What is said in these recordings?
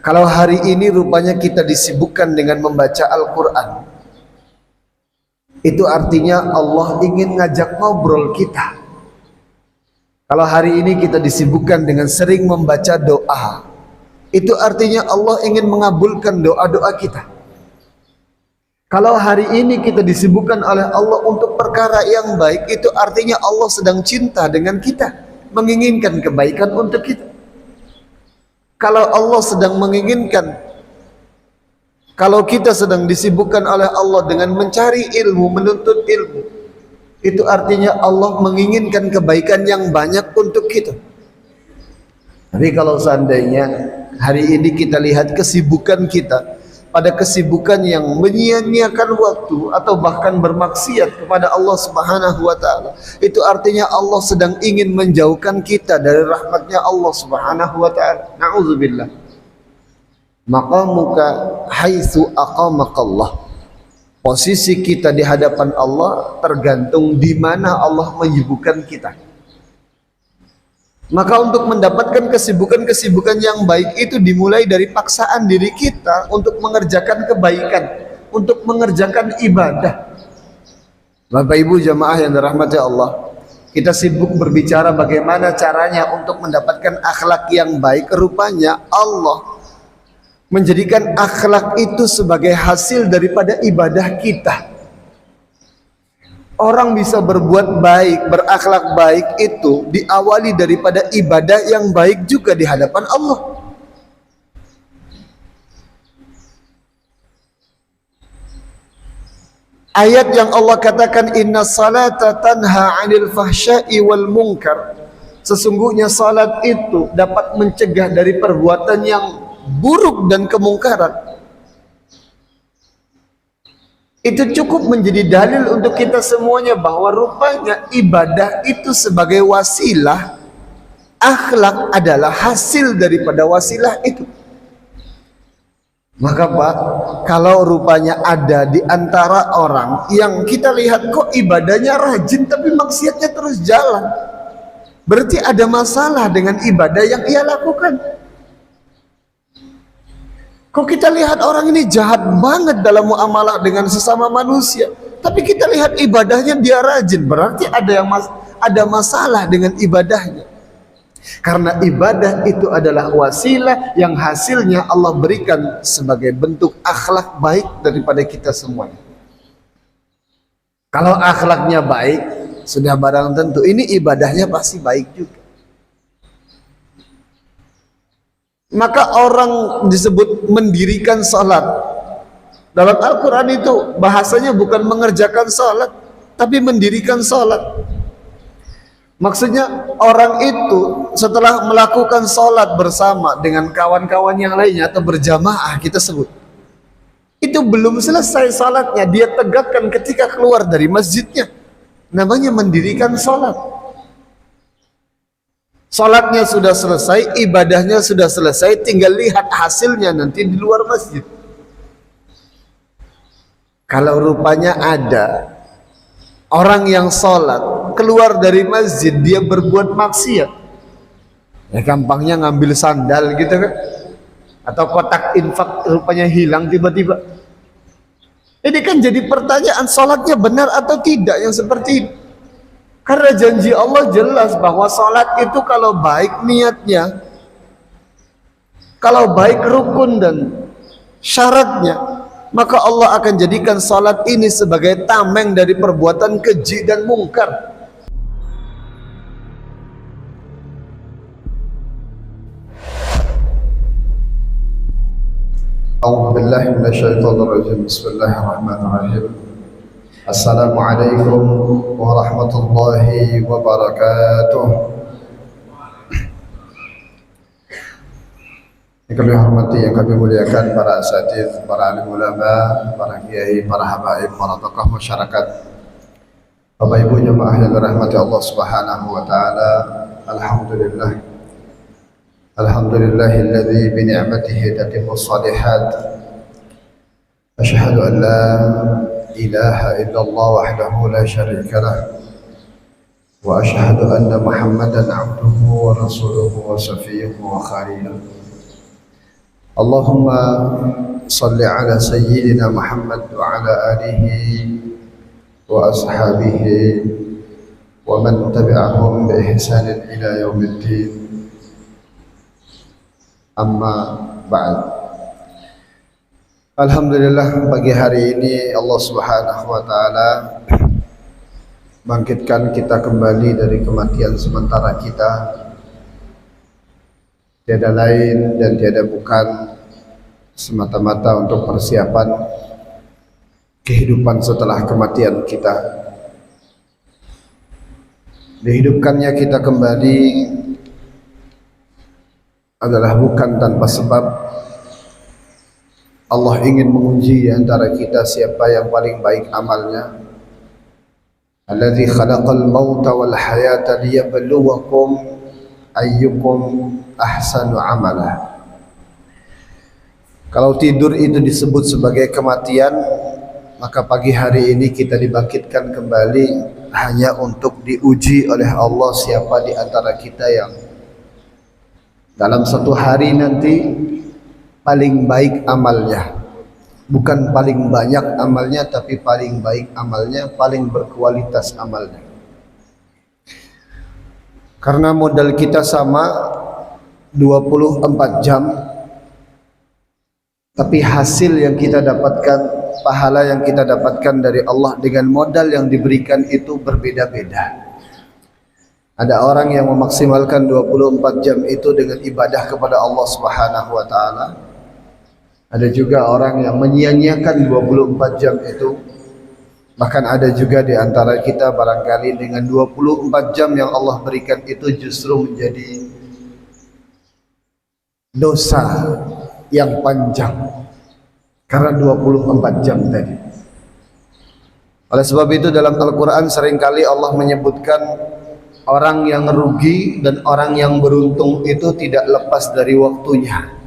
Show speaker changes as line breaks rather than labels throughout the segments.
Kalau hari ini rupanya kita disibukkan dengan membaca Al-Quran, itu artinya Allah ingin ngajak ngobrol kita. Kalau hari ini kita disibukkan dengan sering membaca doa, itu artinya Allah ingin mengabulkan doa-doa kita. Kalau hari ini kita disibukkan oleh Allah untuk perkara yang baik, itu artinya Allah sedang cinta dengan kita, menginginkan kebaikan untuk kita. Kalau Allah sedang menginginkan, kalau kita sedang disibukkan oleh Allah dengan mencari ilmu, menuntut ilmu, itu artinya Allah menginginkan kebaikan yang banyak untuk kita. Tapi kalau seandainya hari ini kita lihat kesibukan kita pada kesibukan yang menyia-nyiakan waktu atau bahkan bermaksiat kepada Allah Subhanahu wa taala, itu artinya Allah sedang ingin menjauhkan kita dari rahmatnya Allah Subhanahu wa taala. Nauzubillah. Maqamuka haitsu aqamakallah. Posisi kita di hadapan Allah tergantung di mana Allah menyibukkan kita. Maka untuk mendapatkan kesibukan-kesibukan yang baik itu dimulai dari paksaan diri kita untuk mengerjakan kebaikan, untuk mengerjakan ibadah. Bapak Ibu jamaah yang dirahmati Allah, kita sibuk berbicara bagaimana caranya untuk mendapatkan akhlak yang baik. Rupanya Allah menjadikan akhlak itu sebagai hasil daripada ibadah kita. Orang bisa berbuat baik, berakhlak baik itu diawali daripada ibadah yang baik juga di hadapan Allah. Ayat yang Allah katakan inna salata tanha 'anil fahsya'i wal munkar. Sesungguhnya salat itu dapat mencegah dari perbuatan yang buruk dan kemungkaran. Itu cukup menjadi dalil untuk kita semuanya bahwa rupanya ibadah itu sebagai wasilah, akhlak adalah hasil daripada wasilah itu. Maka Pak, kalau rupanya ada di antara orang yang kita lihat kok ibadahnya rajin tapi maksiatnya terus jalan, berarti ada masalah dengan ibadah yang ia lakukan. Kok kita lihat orang ini jahat banget dalam muamalah dengan sesama manusia, tapi kita lihat ibadahnya dia rajin, berarti ada masalah dengan ibadahnya. Karena ibadah itu adalah wasilah yang hasilnya Allah berikan sebagai bentuk akhlak baik daripada kita semuanya. Kalau akhlaknya baik, sudah barang tentu ini ibadahnya pasti baik juga. Maka orang disebut mendirikan salat. Dalam Al-Quran itu bahasanya bukan mengerjakan salat, tapi mendirikan salat. Maksudnya orang itu setelah melakukan salat bersama dengan kawan-kawan yang lainnya atau berjamaah kita sebut, itu belum selesai salatnya, dia tegakkan ketika keluar dari masjidnya. Namanya mendirikan salat. Salatnya sudah selesai, ibadahnya sudah selesai, tinggal lihat hasilnya nanti di luar masjid. Kalau rupanya ada orang yang salat keluar dari masjid dia berbuat maksiat, ya gampangnya ngambil sandal gitu kan, atau kotak infak rupanya hilang tiba-tiba. Ini kan jadi pertanyaan, salatnya benar atau tidak yang seperti ini? Karena janji Allah jelas bahwa salat itu kalau baik niatnya, kalau baik rukun dan syaratnya, maka Allah akan jadikan salat ini sebagai tameng dari perbuatan keji dan mungkar. A'udzu billahi minasyaitonir rajim. Bismillahirrahmanirrahim. Assalamualaikum warahmatullahi wabarakatuh. Yang kami hormati, yang kami muliakan para asatidz, para alim ulama, para kiai, para habaib, para tokoh masyarakat, Bapak Ibu jemaah yang dirahmati Allah Subhanahu wa taala. Alhamdulillah. Alhamdulillahilladzi bi ni'matihi tatimmus shalihat. Asyhadu an la ilaha illallah wahdahu la syarika lah wa asyhadu anna Muhammadan abduhu wa rasuluhu wa safiyyuhu wa khaliluh. Allahumma salli ala sayyidina Muhammad wa ala alihi wa ashabihi wa man tabi'ahum bi ihsanin ila yaumiddin. Amma ba'd. Alhamdulillah, pagi hari ini Allah Subhanahu wa taala bangkitkan kita kembali dari kematian sementara kita. Tiada lain dan tiada bukan semata-mata untuk persiapan kehidupan setelah kematian kita. Dihidupkannya kita kembali adalah bukan tanpa sebab. Allah ingin menguji di antara kita siapa yang paling baik amalnya. Alladzi khalaqal mauta wal hayata liyabluwakum ayyukum ahsanu amala. Kalau tidur itu disebut sebagai kematian, maka pagi hari ini kita dibangkitkan kembali hanya untuk diuji oleh Allah siapa di antara kita yang dalam satu hari nanti paling baik amalnya. Bukan paling banyak amalnya, tapi paling baik amalnya, paling berkualitas amalnya. Karena modal kita sama 24 jam, tapi hasil yang kita dapatkan, pahala yang kita dapatkan dari Allah dengan modal yang diberikan itu berbeda-beda. Ada orang yang memaksimalkan 24 jam itu dengan ibadah kepada Allah Subhanahu wa taala. Ada juga orang yang menyia-nyiakan 24 jam itu. Bahkan ada juga di antara kita barangkali dengan 24 jam yang Allah berikan itu justru menjadi dosa yang panjang karena 24 jam tadi. Oleh sebab itu dalam Al-Quran seringkali Allah menyebutkan orang yang rugi dan orang yang beruntung itu tidak lepas dari waktunya.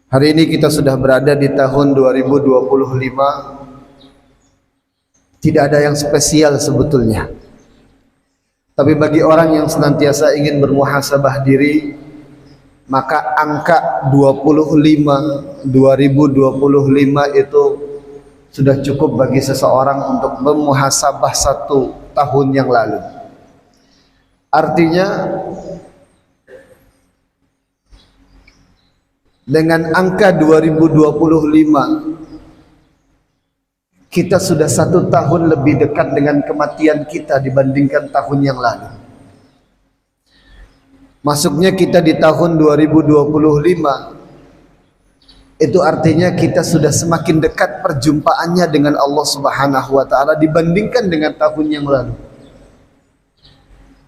Hari ini kita sudah berada di tahun 2025. Tidak ada yang spesial sebetulnya. Tapi bagi orang yang senantiasa ingin bermuhasabah diri, maka angka 2025 itu sudah cukup bagi seseorang untuk memuhasabah satu tahun yang lalu. Artinya dengan angka 2025 kita sudah satu tahun lebih dekat dengan kematian kita dibandingkan tahun yang lalu. Masuknya kita di tahun 2025 itu artinya kita sudah semakin dekat perjumpaannya dengan Allah Subhanahu wa taala dibandingkan dengan tahun yang lalu.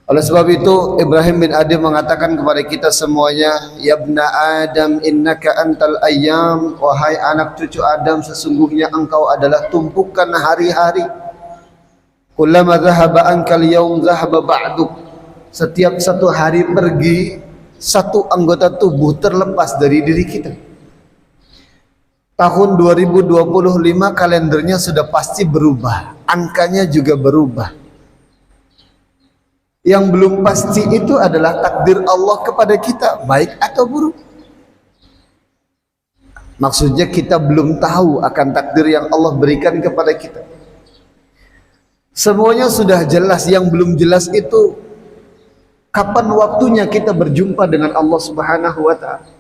Oleh sebab itu Ibrahim bin Adham mengatakan kepada kita semuanya, ya ibna Adam innaka antal ayyam, wahai anak cucu Adam sesungguhnya engkau adalah tumpukan hari-hari. Kullama dhahaba ankal yaum dhahaba ba'duk. Setiap satu hari pergi, satu anggota tubuh terlepas dari diri kita. Tahun 2025 kalendernya sudah pasti berubah, angkanya juga berubah. Yang belum pasti itu adalah takdir Allah kepada kita, baik atau buruk. Maksudnya kita belum tahu akan takdir yang Allah berikan kepada kita. Semuanya sudah jelas, yang belum jelas itu kapan waktunya kita berjumpa dengan Allah Subhanahu wa taala.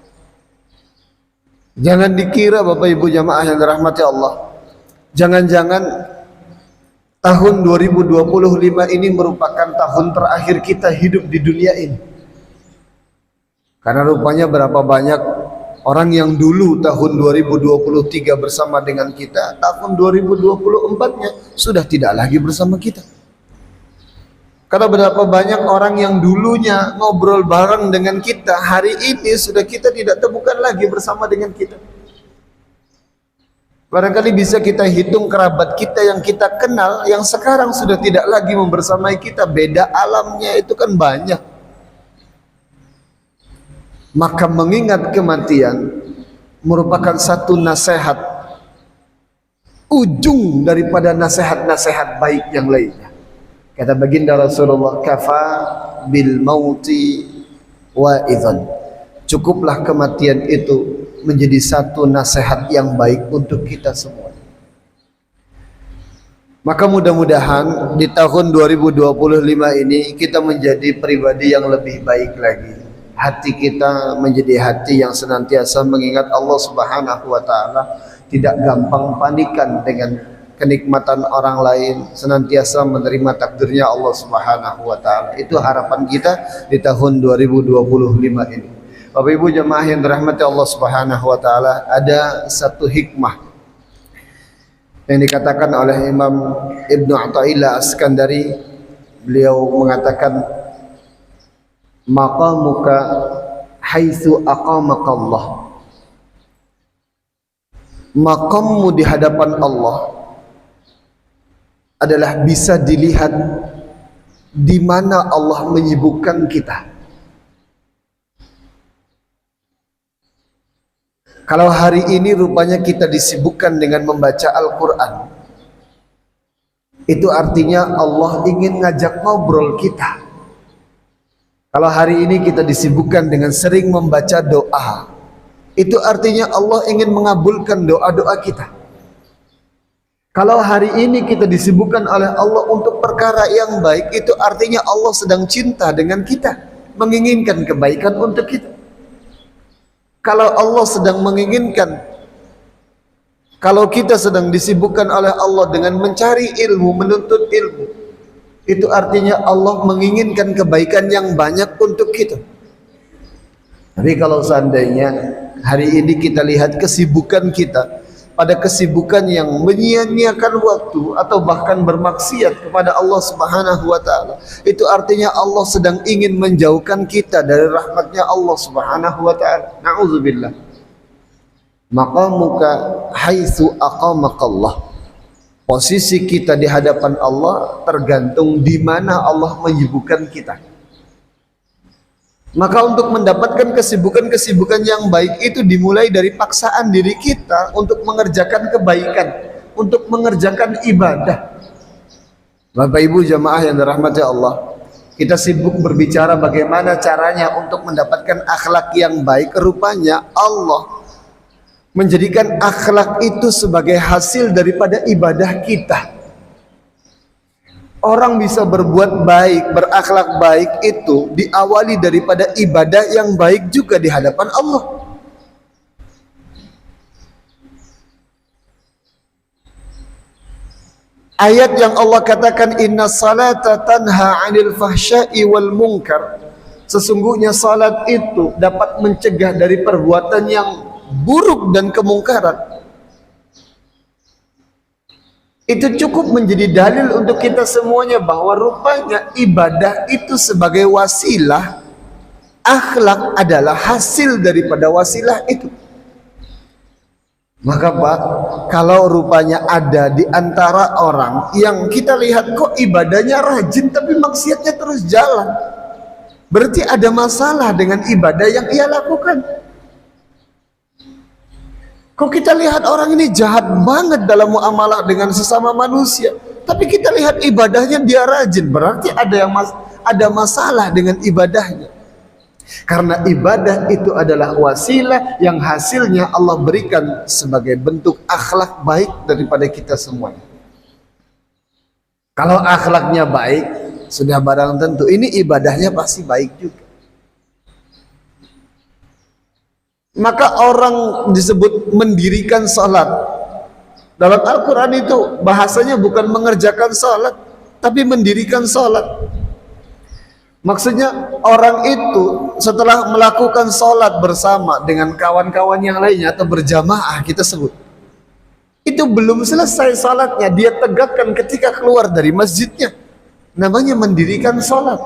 Jangan dikira Bapak Ibu jamaah yang dirahmati Allah, jangan-jangan tahun 2025 ini merupakan tahun terakhir kita hidup di dunia ini. Karena rupanya berapa banyak orang yang dulu tahun 2023 bersama dengan kita, tahun 2024-nya sudah tidak lagi bersama kita. Karena berapa banyak orang yang dulunya ngobrol bareng dengan kita, hari ini sudah kita tidak temukan lagi bersama dengan kita. Barangkali bisa kita hitung kerabat kita yang kita kenal, yang sekarang sudah tidak lagi membersamai kita. Beda alamnya itu kan banyak. Maka mengingat kematian merupakan satu nasihat, ujung daripada nasihat-nasihat baik yang lainnya. Kata baginda Rasulullah, kafa bil mauti wa'idhan. cukuplah kematian itu menjadi satu nasihat yang baik untuk kita semua. Maka mudah-mudahan di tahun 2025 ini kita menjadi pribadi yang lebih baik lagi. Hati kita menjadi hati yang senantiasa mengingat Allah Subhanahu wa taala, tidak gampang panikan dengan kenikmatan orang lain, senantiasa menerima takdirnya Allah Subhanahu wa taala. Itu harapan kita di tahun 2025 ini. Bapak Ibu jemaah yang dirahmati Allah Subhanahu wa taala, ada satu hikmah yang dikatakan oleh Imam Ibnu Athaillah As-Skandari. Beliau mengatakan, maqamuka haitsu aqamaka Allah. Maqammu di hadapan Allah adalah bisa dilihat di mana Allah menyibukkan kita. Kalau hari ini rupanya kita disibukkan dengan membaca Al-Quran, itu artinya Allah ingin ngajak ngobrol kita. Kalau hari ini kita disibukkan dengan sering membaca doa, itu artinya Allah ingin mengabulkan doa-doa kita. Kalau hari ini kita disibukkan oleh Allah untuk perkara yang baik, itu artinya Allah sedang cinta dengan kita, menginginkan kebaikan untuk kita. Kalau Allah sedang menginginkan, kalau kita sedang disibukkan oleh Allah dengan mencari ilmu, menuntut ilmu, itu artinya Allah menginginkan kebaikan yang banyak untuk kita. Tapi kalau seandainya hari ini kita lihat kesibukan kita pada kesibukan yang menyia-nyiakan waktu atau bahkan bermaksiat kepada Allah Subhanahu wa taala, itu artinya Allah sedang ingin menjauhkan kita dari rahmatnya Allah Subhanahu wa taala. Nauzubillah. Maqamuka haitsu aqamakallah. Posisi kita di hadapan Allah tergantung di mana Allah menyibukkan kita. Maka untuk mendapatkan kesibukan-kesibukan yang baik itu dimulai dari paksaan diri kita untuk mengerjakan kebaikan, untuk mengerjakan ibadah. Bapak Ibu jamaah yang dirahmati Allah, kita sibuk berbicara bagaimana caranya untuk mendapatkan akhlak yang baik. Rupanya Allah menjadikan akhlak itu sebagai hasil daripada ibadah kita. Orang bisa berbuat baik, berakhlak baik itu diawali daripada ibadah yang baik juga di hadapan Allah. Ayat yang Allah katakan, inna salata tanha 'anil fahsya'i wal munkar. Sesungguhnya salat itu dapat mencegah dari perbuatan yang buruk dan kemungkaran. Itu cukup menjadi dalil untuk kita semuanya bahwa rupanya ibadah itu sebagai wasilah, akhlak adalah hasil daripada wasilah itu. Maka Pak, kalau rupanya ada di antara orang yang kita lihat kok ibadahnya rajin tapi maksiatnya terus jalan, berarti ada masalah dengan ibadah yang ia lakukan. Kok kita lihat orang ini jahat banget dalam muamalah dengan sesama manusia, tapi kita lihat ibadahnya dia rajin, berarti ada masalah dengan ibadahnya. Karena ibadah itu adalah wasilah yang hasilnya Allah berikan sebagai bentuk akhlak baik daripada kita semuanya. Kalau akhlaknya baik, sudah barang tentu ini ibadahnya pasti baik juga. Maka orang disebut mendirikan salat. Dalam Al-Quran itu bahasanya bukan mengerjakan salat, tapi mendirikan salat. Maksudnya orang itu setelah melakukan salat bersama dengan kawan-kawan yang lainnya atau berjamaah kita sebut, itu belum selesai salatnya, dia tegakkan ketika keluar dari masjidnya. Namanya mendirikan salat.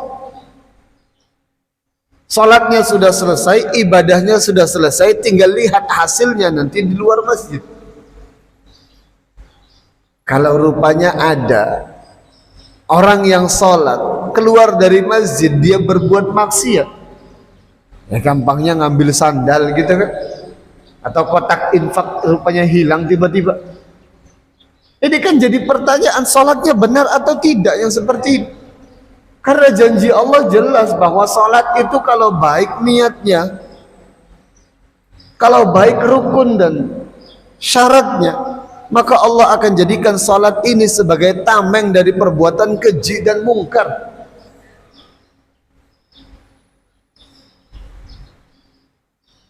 Salatnya sudah selesai, ibadahnya sudah selesai, tinggal lihat hasilnya nanti di luar masjid. Kalau rupanya ada orang yang salat, keluar dari masjid, dia berbuat maksiat, ya gampangnya ngambil sandal gitu kan, atau kotak infak rupanya hilang tiba-tiba. Ini kan jadi pertanyaan, salatnya benar atau tidak yang seperti ini? Karena janji Allah jelas bahwa salat itu kalau baik niatnya, Kalau baik rukun dan syaratnya, maka Allah akan jadikan salat ini sebagai tameng dari perbuatan keji dan mungkar.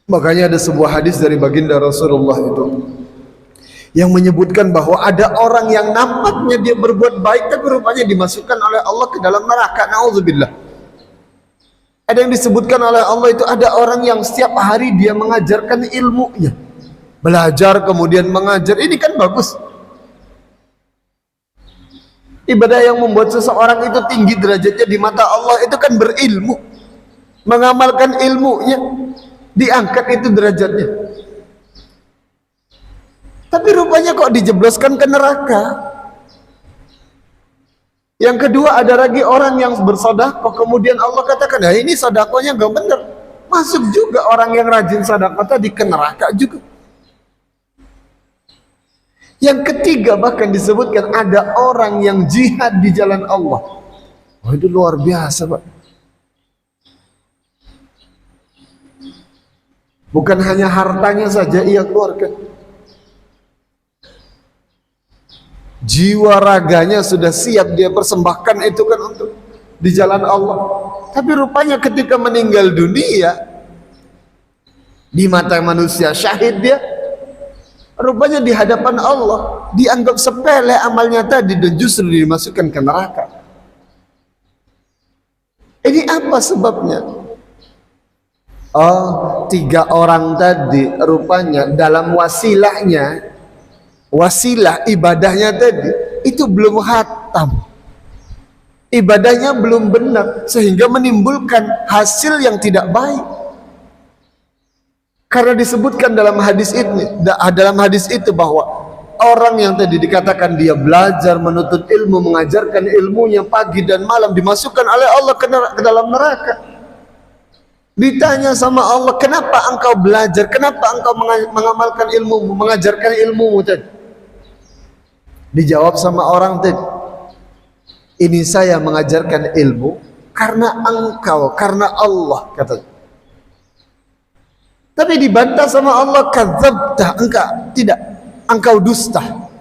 Makanya ada sebuah hadis dari baginda Rasulullah itu yang menyebutkan bahwa ada orang yang nampaknya dia berbuat baik tapi rupanya dimasukkan oleh Allah ke dalam neraka. Nauzubillah. Ada yang disebutkan oleh Allah itu ada orang yang setiap hari dia mengajarkan ilmunya, belajar kemudian mengajar. Ini kan bagus. Ibadah yang membuat seseorang itu tinggi derajatnya di mata Allah itu kan berilmu, mengamalkan ilmunya, diangkat itu derajatnya. Tapi rupanya kok dijebloskan ke neraka. Yang kedua, ada lagi orang yang bersedekah kemudian Allah katakan, "Ya ini sedekahnya enggak benar." Masuk juga orang yang rajin sedekah tadi ke neraka juga. Yang ketiga, bahkan disebutkan ada orang yang jihad di jalan Allah. Oh, itu luar biasa, Pak. Bukan hanya hartanya saja ia keluarkan, jiwa raganya sudah siap dia persembahkan itu kan untuk di jalan Allah. Tapi rupanya ketika meninggal dunia, di mata manusia syahid dia, rupanya di hadapan Allah dianggap sepele amalnya tadi dan justru dimasukkan ke neraka. Ini apa sebabnya? Oh, 3 orang tadi rupanya dalam wasilahnya, wasilah ibadahnya tadi itu belum khatam, ibadahnya belum benar, sehingga menimbulkan hasil yang tidak baik. Karena disebutkan dalam hadis itu bahwa orang yang tadi dikatakan dia belajar, menuntut ilmu, mengajarkan ilmunya pagi dan malam, dimasukkan oleh Allah ke dalam neraka. Ditanya sama Allah, kenapa engkau belajar, kenapa engkau mengamalkan ilmu, mengajarkan ilmumu tadi? Dijawab sama orang tadi, ini saya mengajarkan ilmu karena engkau, karena Allah, katanya. Tapi dibantah sama Allah, kadzabta, engkau dusta.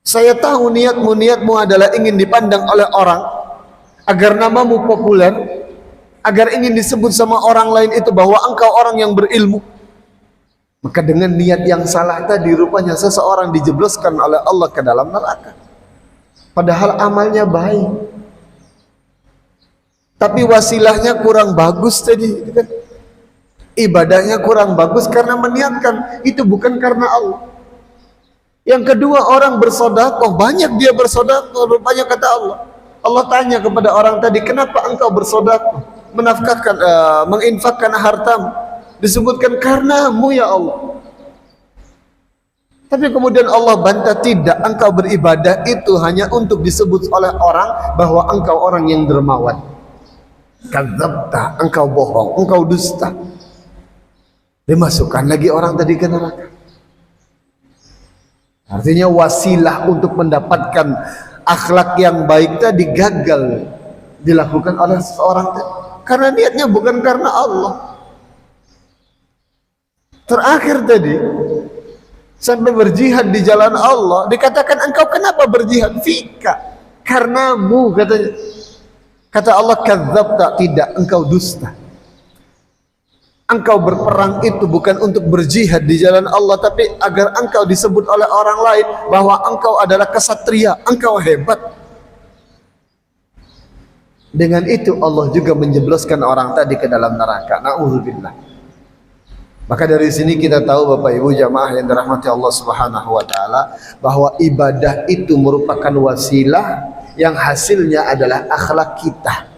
Saya tahu niatmu adalah ingin dipandang oleh orang agar namamu populer, agar ingin disebut sama orang lain itu bahwa engkau orang yang berilmu. Maka dengan niat yang salah tadi rupanya seseorang dijebloskan oleh Allah ke dalam neraka, padahal amalnya baik, tapi wasilahnya kurang bagus tadi kan? Ibadahnya kurang bagus karena meniatkan itu bukan karena Allah. Yang kedua, orang bersedekah, banyak dia bersedekah, rupanya kata Allah tanya kepada orang tadi, kenapa engkau bersedekah, menafkahkan, menginfakkan hartamu? Disebutkan karenamu ya Allah. Tapi kemudian Allah bantah, tidak, engkau beribadah itu hanya untuk disebut oleh orang bahwa engkau orang yang dermawan. Kadzabta, engkau bohong, engkau dusta. Dimasukkan lagi orang tadi ke neraka. Artinya wasilah untuk mendapatkan akhlak yang baik tadi gagal dilakukan oleh seseorang tadi, karena niatnya bukan karena Allah. Terakhir tadi sampai berjihad di jalan Allah, dikatakan engkau kenapa berjihad? Fika, karenamu, katanya. Kata Allah, kadzabta, tidak, engkau dusta. Engkau berperang itu bukan untuk berjihad di jalan Allah, tapi agar engkau disebut oleh orang lain bahwa engkau adalah kesatria, engkau hebat. Dengan itu Allah juga menjebloskan orang tadi ke dalam neraka. Na'udzubillah. Maka dari sini kita tahu Bapak Ibu jamaah yang dirahmati Allah Subhanahu wa taala, bahwa ibadah itu merupakan wasilah yang hasilnya adalah akhlak kita.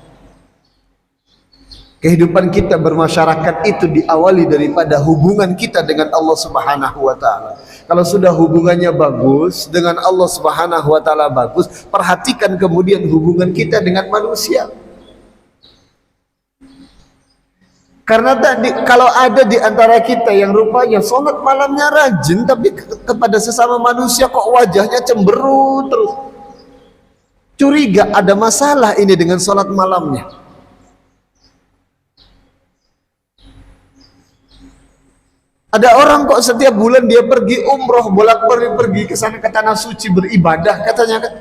Kehidupan kita bermasyarakat itu diawali daripada hubungan kita dengan Allah Subhanahu wa taala. Kalau sudah hubungannya bagus dengan Allah Subhanahu wa taala bagus, perhatikan kemudian hubungan kita dengan manusia. Karena tadi kalau ada di antara kita yang rupanya sholat malamnya rajin, tapi kepada sesama manusia kok wajahnya cemberut terus, curiga ada masalah ini dengan sholat malamnya. Ada orang kok setiap bulan dia pergi umroh, bolak-balik pergi ke sana ke tanah suci beribadah katanya kan.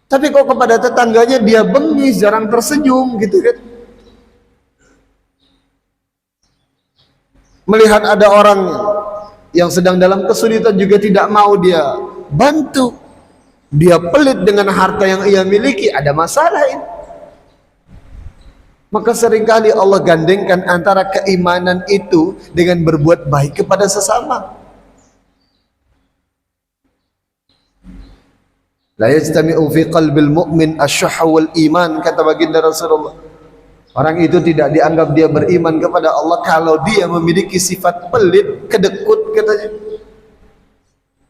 Tapi kok kepada tetangganya dia bengis, jarang tersenyum gitu kan. Melihat ada orang yang sedang dalam kesulitan juga tidak mau dia bantu. Dia pelit dengan harta yang ia miliki, ada masalah ini. Maka seringkali Allah gandengkan antara keimanan itu dengan berbuat baik kepada sesama. La yajtami'u fi qalbil mu'min asyuh wal iman, kata baginda Rasulullah. Orang itu tidak dianggap dia beriman kepada Allah kalau dia memiliki sifat pelit, kedekut katanya.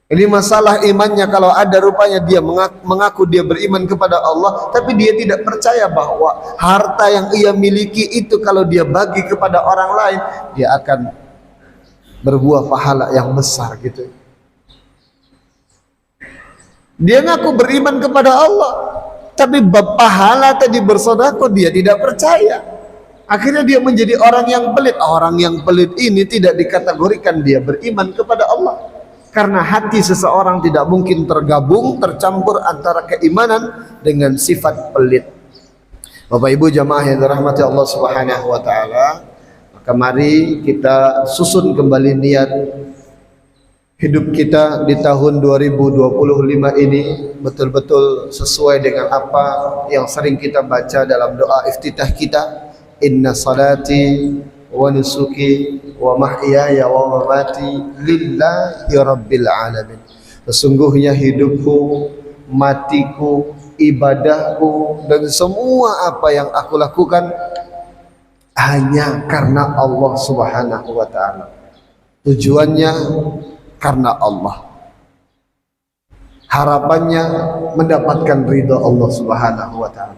Ini masalah imannya. Kalau ada rupanya dia mengaku dia beriman kepada Allah, tapi dia tidak percaya bahwa harta yang ia miliki itu kalau dia bagi kepada orang lain, dia akan berbuah pahala yang besar gitu. Dia ngaku beriman kepada Allah, tapi bab pahala tadi bersedekah dia tidak percaya. Akhirnya dia menjadi orang yang pelit. Orang yang pelit ini tidak dikategorikan dia beriman kepada Allah. Karena hati seseorang tidak mungkin tercampur antara keimanan dengan sifat pelit. Bapak Ibu jamaah yang dirahmati Allah Subhanahu wa taala, maka mari kita susun kembali niat hidup kita di tahun 2025 ini betul-betul sesuai dengan apa yang sering kita baca dalam doa iftitah kita. Inna salati wa nusuki wa mahyaya wa mamati lillahi rabbil alamin. Sesungguhnya hidupku, matiku, ibadahku dan semua apa yang aku lakukan hanya karena Allah Subhanahu wa taala. Tujuannya karena Allah. Harapannya mendapatkan ridha Allah Subhanahu wa taala.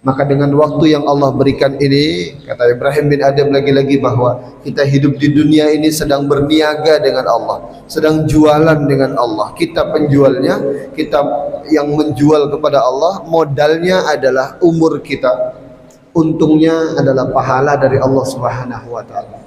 Maka dengan waktu yang Allah berikan ini, kata Ibrahim bin Adam lagi-lagi bahwa kita hidup di dunia ini sedang berniaga dengan Allah, sedang jualan dengan Allah. Kita penjualnya, kita yang menjual kepada Allah, modalnya adalah umur kita, untungnya adalah pahala dari Allah Subhanahu wa taala.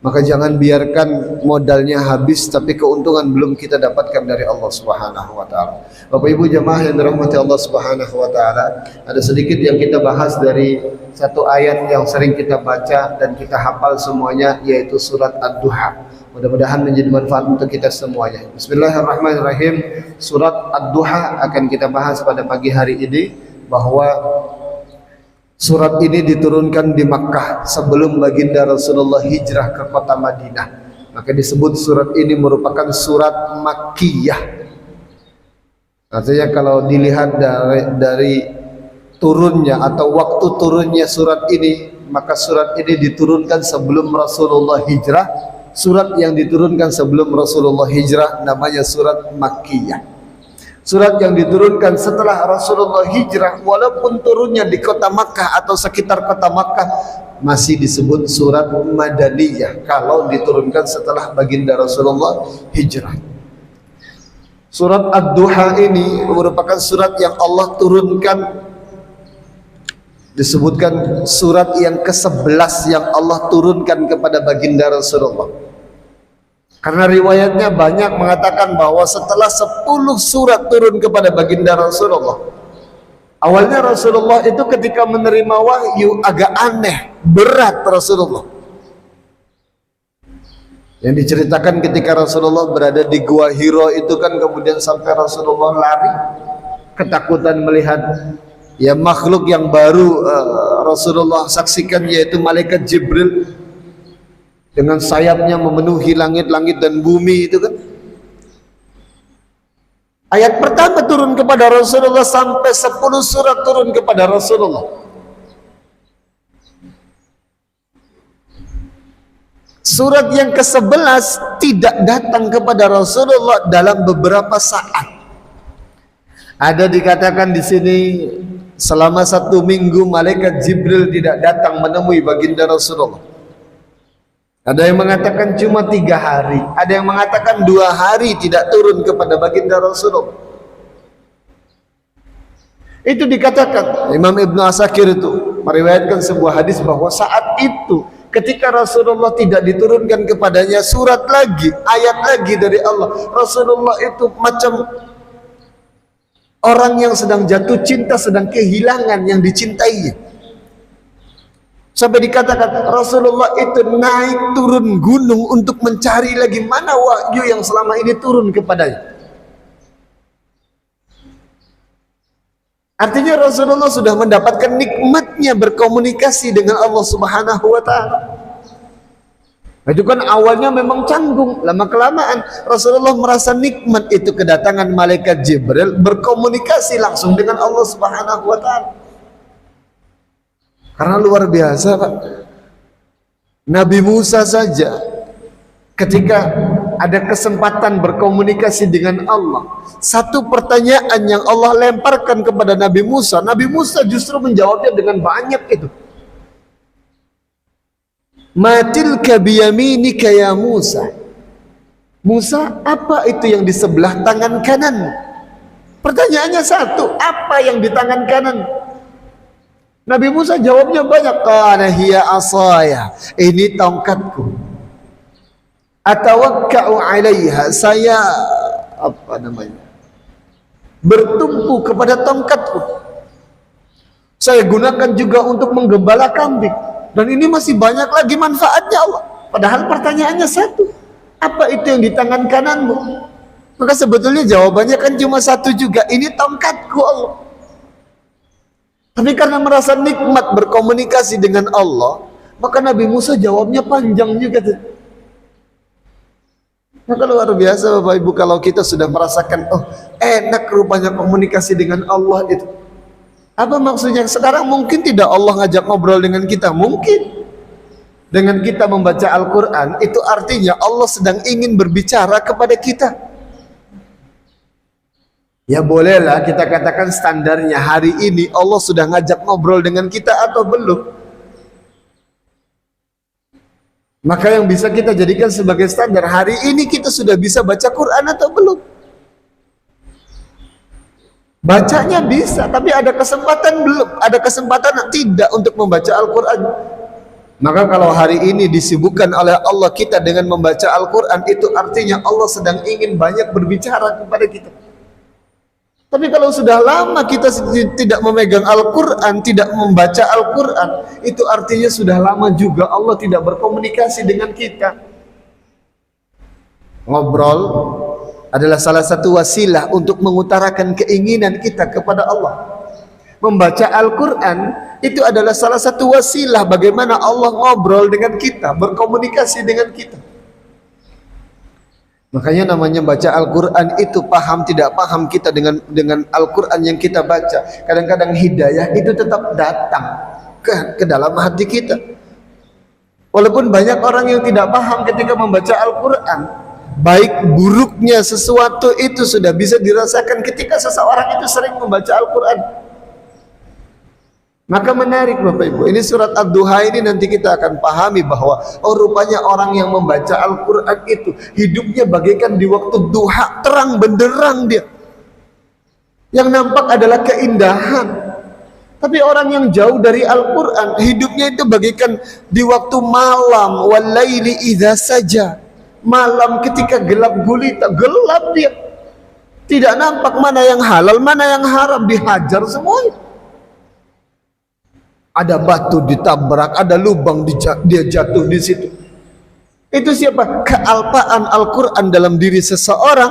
Maka jangan biarkan modalnya habis tapi keuntungan belum kita dapatkan dari Allah Subhanahu wa taala. Bapak Ibu jemaah yang dirahmati Allah Subhanahu wa taala, ada sedikit yang kita bahas dari satu ayat yang sering kita baca dan kita hafal semuanya, yaitu surat Ad-Duha. Mudah-mudahan menjadi manfaat untuk kita semuanya. Bismillahirrahmanirrahim. Surat Ad-Duha akan kita bahas pada pagi hari ini, bahwa surat ini diturunkan di Makkah sebelum baginda Rasulullah hijrah ke kota Madinah. Maka disebut surat ini merupakan surat Makkiyah. Artinya kalau dilihat dari turunnya atau waktu turunnya surat ini, maka surat ini diturunkan sebelum Rasulullah hijrah. Surat yang diturunkan sebelum Rasulullah hijrah namanya surat Makkiyah. Surat yang diturunkan setelah Rasulullah hijrah, walaupun turunnya di kota Makkah atau sekitar kota Makkah, masih disebut surat Madaniyah kalau diturunkan setelah baginda Rasulullah hijrah. Surat Ad-Duha ini merupakan surat yang Allah turunkan, disebutkan surat yang ke-11 yang Allah turunkan kepada baginda Rasulullah. Karena riwayatnya banyak mengatakan bahwa setelah 10 surat turun kepada baginda Rasulullah, awalnya Rasulullah itu ketika menerima wahyu agak aneh, berat Rasulullah. Yang diceritakan ketika Rasulullah berada di Gua Hiro itu kan, kemudian sampai Rasulullah lari ketakutan melihat ya makhluk yang baru Rasulullah saksikan, yaitu malaikat Jibril dengan sayapnya memenuhi langit-langit dan bumi itu kan. Ayat pertama turun kepada Rasulullah sampai 10 surat turun kepada Rasulullah. Surat yang ke-11 tidak datang kepada Rasulullah dalam beberapa saat. Ada dikatakan di sini selama 1 minggu malaikat Jibril tidak datang menemui baginda Rasulullah. Ada yang mengatakan cuma 3 hari, ada yang mengatakan 2 hari tidak turun kepada baginda Rasulullah. Itu dikatakan Imam Ibnu Asakir itu meriwayatkan sebuah hadis bahwa saat itu Ketika Rasulullah tidak diturunkan kepadanya surat lagi, ayat lagi dari Allah, Rasulullah itu macam orang yang sedang jatuh cinta, sedang kehilangan yang dicintainya. Sampai dikatakan Rasulullah itu naik turun gunung untuk mencari lagi mana wahyu yang selama ini turun kepadanya. Artinya Rasulullah sudah mendapatkan nikmatnya berkomunikasi dengan Allah Subhanahu wa Ta'ala. Itu kan awalnya memang canggung, lama kelamaan Rasulullah merasa nikmat itu kedatangan malaikat Jibril berkomunikasi langsung dengan Allah Subhanahu wa Ta'ala. Karena luar biasa, Pak. Nabi Musa saja ketika ada kesempatan berkomunikasi dengan Allah, satu pertanyaan yang Allah lemparkan kepada Nabi Musa justru menjawabnya dengan banyak itu. Matilka biyaminika ya Musa. Musa, apa itu yang di sebelah tangan kanan? Pertanyaannya satu, apa yang di tangan kanan? Nabi Musa jawabnya banyak. Qala hiya asaya, ini tongkatku. Atawakka'u 'alaiha, saya bertumpu kepada tongkatku. Saya gunakan juga untuk menggembala kambing. Dan ini masih banyak lagi manfaatnya Allah. Padahal pertanyaannya satu, apa itu yang di tangan kananmu? Maka sebetulnya jawabannya kan cuma satu juga, ini tongkatku Allah. Tapi karena merasa nikmat berkomunikasi dengan Allah, maka Nabi Musa jawabnya panjang juga. Maka luar biasa Bapak Ibu kalau kita sudah merasakan, oh enak rupanya komunikasi dengan Allah itu. Apa maksudnya? Sekarang mungkin tidak Allah ngajak ngobrol dengan kita, mungkin. Dengan kita membaca Al-Quran, itu artinya Allah sedang ingin berbicara kepada kita. Ya bolehlah kita katakan standarnya hari ini Allah sudah ngajak ngobrol dengan kita atau belum. Maka yang bisa kita jadikan sebagai standar, hari ini kita sudah bisa baca Quran atau belum? Bacanya bisa, tapi ada kesempatan belum? Ada kesempatan tidak untuk membaca Al-Quran. Maka kalau hari ini disibukkan oleh Allah kita dengan membaca Al-Quran, itu artinya Allah sedang ingin banyak berbicara kepada kita. Tapi kalau sudah lama kita tidak memegang Al-Quran, tidak membaca Al-Quran, itu artinya sudah lama juga Allah tidak berkomunikasi dengan kita. Ngobrol adalah salah satu wasilah untuk mengutarakan keinginan kita kepada Allah. Membaca Al-Quran itu adalah salah satu wasilah bagaimana Allah ngobrol dengan kita, berkomunikasi dengan kita. Makanya namanya baca Al-Quran itu paham tidak paham kita dengan Al-Quran yang kita baca. Kadang-kadang hidayah itu tetap datang ke dalam hati kita. Walaupun banyak orang yang tidak paham ketika membaca Al-Quran, baik buruknya sesuatu itu sudah bisa dirasakan ketika seseorang itu sering membaca Al-Quran. Maka menarik Bapak Ibu, ini surat Ad-Duha ini nanti kita akan pahami bahwa oh rupanya orang yang membaca Al-Quran itu hidupnya bagaikan di waktu duha, terang benderang dia. Yang nampak adalah keindahan. Tapi orang yang jauh dari Al-Quran, hidupnya itu bagaikan di waktu malam, walaili idza saja. Malam ketika gelap gulita, gelap dia. Tidak nampak mana yang halal, mana yang haram, dihajar semuanya. Ada batu ditabrak, ada lubang dia jatuh di situ. Itu siapa? Kealpaan Al-Quran dalam diri seseorang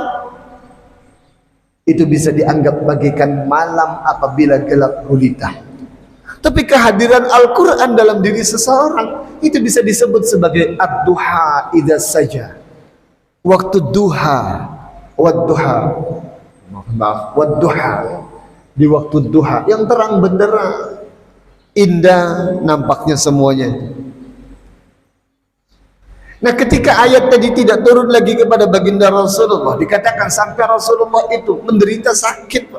itu bisa dianggap bagaikan malam apabila gelap gulita. Tapi kehadiran Al-Quran dalam diri seseorang itu bisa disebut sebagai ad-duha idza saja. Waktu duha, wad-duha. Maaf, wad-duha. Di waktu duha yang terang benderang. Indah nampaknya semuanya. Nah ketika ayat tadi tidak turun lagi kepada baginda Rasulullah, dikatakan sampai Rasulullah itu menderita sakit.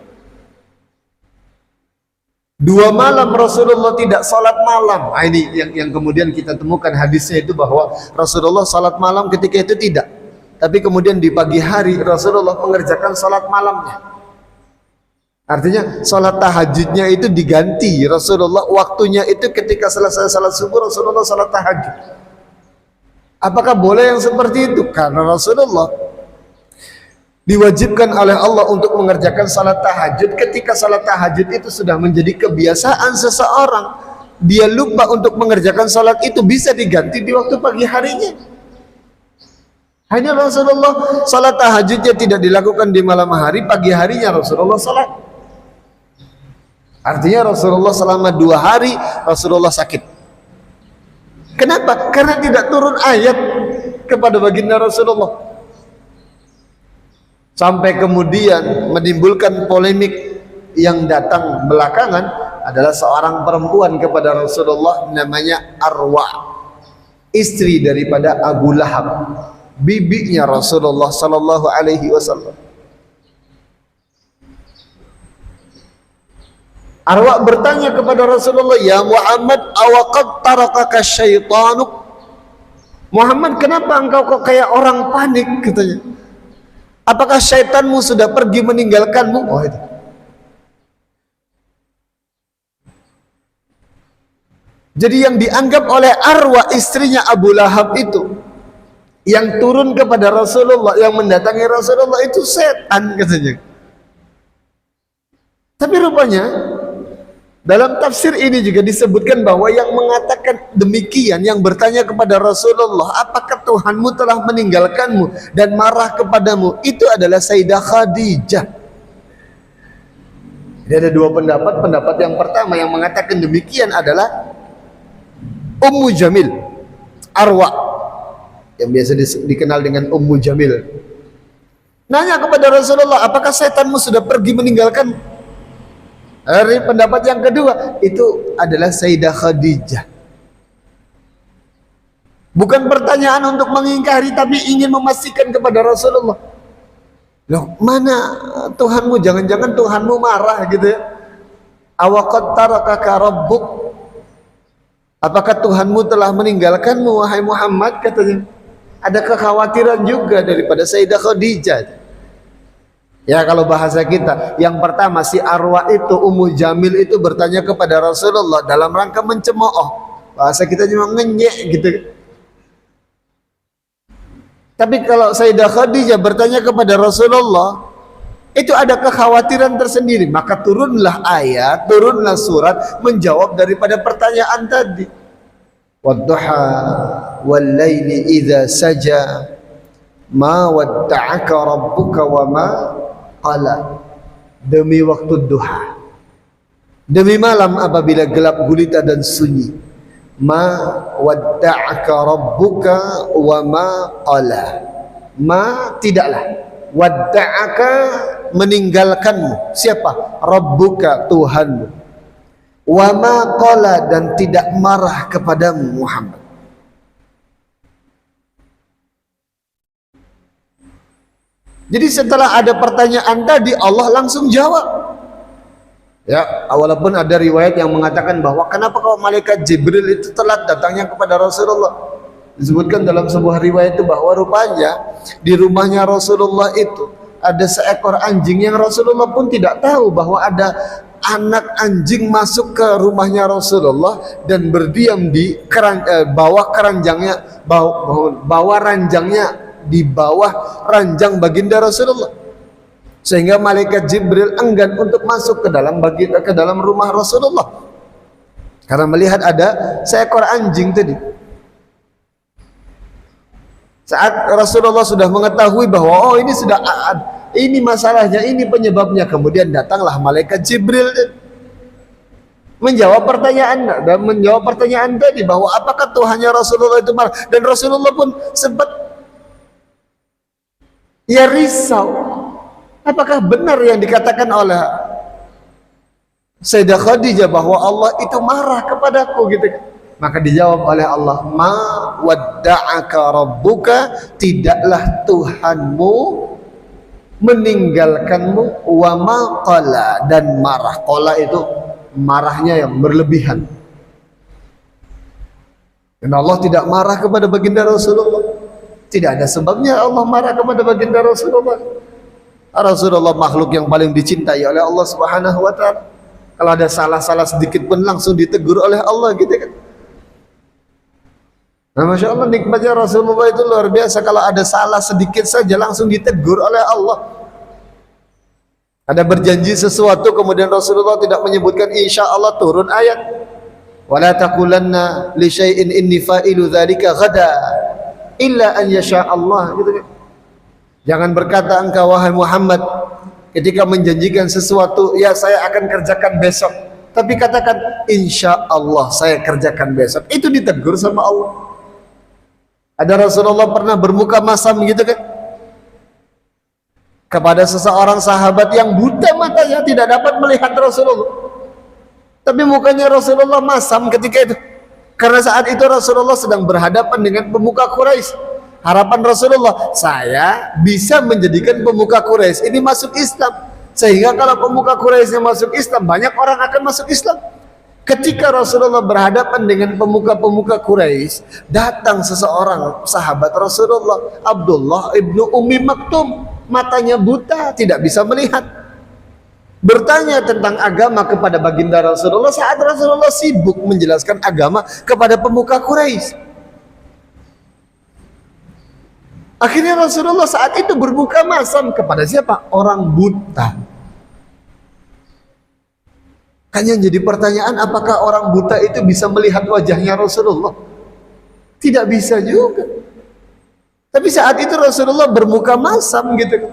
2 malam Rasulullah tidak salat malam. Nah, ini yang kemudian kita temukan hadisnya itu bahwa Rasulullah salat malam ketika itu tidak. Tapi kemudian di pagi hari Rasulullah mengerjakan salat malamnya. Artinya sholat tahajudnya itu diganti. Rasulullah waktunya itu ketika selesai salat subuh Rasulullah sholat tahajud. Apakah boleh yang seperti itu? Karena Rasulullah diwajibkan oleh Allah untuk mengerjakan salat tahajud. Ketika salat tahajud itu sudah menjadi kebiasaan seseorang, dia lupa untuk mengerjakan salat itu, bisa diganti di waktu pagi harinya. Hanya Rasulullah salat tahajudnya tidak dilakukan di malam hari, pagi harinya Rasulullah salat. Artinya Rasulullah selama 2 hari Rasulullah sakit. Kenapa? Karena tidak turun ayat kepada baginda Rasulullah. Sampai kemudian menimbulkan polemik yang datang belakangan adalah seorang perempuan kepada Rasulullah namanya Arwa, istri daripada Abu Lahab, bibinya Rasulullah sallallahu alaihi wasallam. Arwa bertanya kepada Rasulullah, "Ya Muhammad, awaqad tarakaka syaitanuk?" Muhammad, kenapa engkau kok kayak orang panik, katanya. Apakah syaitanmu sudah pergi meninggalkanmu? Oh, itu. Jadi yang dianggap oleh Arwa, istrinya Abu Lahab itu, yang turun kepada Rasulullah, yang mendatangi Rasulullah itu setan, katanya. Tapi rupanya dalam tafsir ini juga disebutkan bahwa yang mengatakan demikian, yang bertanya kepada Rasulullah, apakah Tuhanmu telah meninggalkanmu dan marah kepadamu, itu adalah Sayyidah Khadijah. Jadi ada 2 pendapat. Pendapat yang pertama yang mengatakan demikian adalah Ummu Jamil, Arwa, yang biasa dikenal dengan Ummu Jamil. Nanya kepada Rasulullah, apakah setanmu sudah pergi meninggalkanmu? Dari pendapat yang kedua, itu adalah Sayyidah Khadijah. Bukan pertanyaan untuk mengingkari, tapi ingin memastikan kepada Rasulullah. Loh, mana Tuhanmu? Jangan-jangan Tuhanmu marah gitu ya. Awaqad tarakaka rabbuk? Apakah Tuhanmu telah meninggalkanmu, wahai Muhammad, katanya. Ada kekhawatiran juga daripada Sayyidah Khadijah. Ya, kalau bahasa kita, yang pertama si Arwa itu, Ummu Jamil itu bertanya kepada Rasulullah dalam rangka mencemooh. Bahasa kita cuma ngenyek gitu. Tapi kalau Sayyidah Khadijah bertanya kepada Rasulullah, itu ada kekhawatiran tersendiri. Maka turunlah ayat, turunlah surat menjawab daripada pertanyaan tadi. Wadduha wal laili idza saja ma wadda'aka rabbuka wa ma qala. Demi waktu duha, demi malam apabila gelap gulita dan sunyi, ma wadda'aka rabbuka wa ma qala. Ma, tidaklah, wadda'aka, meninggalkanmu. Siapa? Rabbuka, Tuhanmu. Wa ma qala, dan tidak marah kepadamu Muhammad. Jadi setelah ada pertanyaan tadi, Allah langsung jawab. Ya, walaupun ada riwayat yang mengatakan bahwa kenapa kalau malaikat Jibril itu telat datangnya kepada Rasulullah. Disebutkan dalam sebuah riwayat itu bahwa rupanya di rumahnya Rasulullah itu ada seekor anjing yang Rasulullah pun tidak tahu bahwa ada anak anjing masuk ke rumahnya Rasulullah dan berdiam di bawah keranjangnya, bawah ranjangnya, di bawah ranjang baginda Rasulullah, sehingga malaikat Jibril enggan untuk masuk ke dalam rumah Rasulullah karena melihat ada seekor anjing tadi. Saat Rasulullah sudah mengetahui bahwa ini masalahnya, ini penyebabnya, kemudian datanglah malaikat Jibril menjawab pertanyaan tadi bahwa apakah Tuhannya Rasulullah itu marah, dan Rasulullah pun sempat ya risau, apakah benar yang dikatakan oleh Sayyidah Khadijah bahwa Allah itu marah kepadaku gitu. Maka dijawab oleh Allah, ma wadda'aka rabbuka, tidaklah Tuhanmu meninggalkanmu, wa ma qala, dan marah. Qala itu marahnya yang berlebihan. Dan Allah tidak marah kepada baginda Rasulullah. Tidak ada sebabnya Allah marah kepada baginda Rasulullah. Rasulullah makhluk yang paling dicintai oleh Allah Subhanahu wa taala. Kalau ada salah-salah sedikit pun langsung ditegur oleh Allah gitu kan. Nah, Masya Allah, nikmatnya Rasulullah itu luar biasa. Kalau ada salah sedikit saja langsung ditegur oleh Allah. Ada berjanji sesuatu kemudian Rasulullah tidak menyebutkan insya Allah, turun ayat wala taqulanna li syai'in inni fa'ilu dzalika ghada illa an yasha Allah gitu kan. Jangan berkata engkau wahai Muhammad ketika menjanjikan sesuatu, ya saya akan kerjakan besok, tapi katakan insya Allah saya kerjakan besok. Itu ditegur sama Allah. Ada Rasulullah pernah bermuka masam gitu kan kepada seseorang sahabat yang buta matanya, tidak dapat melihat Rasulullah, tapi mukanya Rasulullah masam ketika itu, karena saat itu Rasulullah sedang berhadapan dengan pemuka Quraisy. Harapan Rasulullah, saya bisa menjadikan pemuka Quraisy ini masuk Islam, sehingga kalau pemuka Quraisynya masuk Islam, banyak orang akan masuk Islam. Ketika Rasulullah berhadapan dengan pemuka-pemuka Quraisy, datang seseorang sahabat Rasulullah, Abdullah ibnu Ummi Maktum, matanya buta, tidak bisa melihat, bertanya tentang agama kepada baginda Rasulullah saat Rasulullah sibuk menjelaskan agama kepada pemuka Quraisy. Akhirnya Rasulullah saat itu berbuka masam kepada siapa? Orang buta. Kan yang jadi pertanyaan, apakah orang buta itu bisa melihat wajahnya Rasulullah? Tidak bisa juga. Tapi saat itu Rasulullah bermuka masam gitu.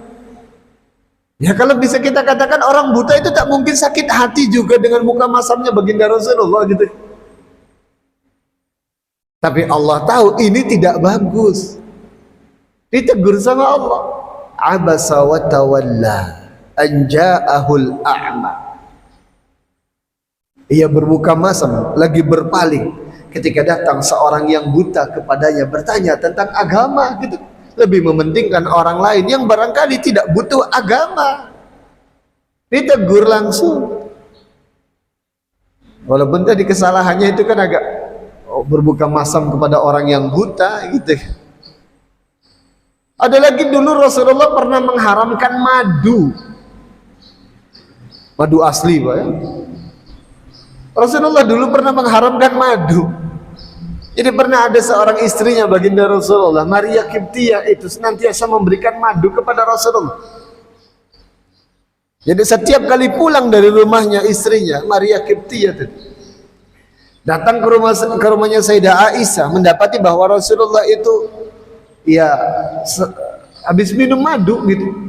Ya kalau bisa kita katakan orang buta itu tak mungkin sakit hati juga dengan muka masamnya baginda Rasulullah gitu. Tapi Allah tahu ini tidak bagus. Ditegur sama Allah. Abasa wa tawalla an ja'ahul a'ma. Ia bermuka masam, lagi berpaling ketika datang seorang yang buta kepadanya bertanya tentang agama gitu. Lebih mementingkan orang lain yang barangkali tidak butuh agama. Ditegur langsung. Walaupun tadi kesalahannya itu kan agak berbuka masam kepada orang yang buta gitu. Ada lagi dulu Rasulullah pernah mengharamkan madu. Madu asli, Pak ya. Rasulullah dulu pernah mengharamkan madu. Jadi pernah ada seorang istrinya baginda Rasulullah, Maria Qibtiyah, itu senantiasa memberikan madu kepada Rasulullah. Jadi setiap kali pulang dari rumahnya istrinya, Maria Qibtiyah itu datang ke rumahnya Sayyidah Aisyah, mendapati bahwa Rasulullah itu ya habis minum madu gitu.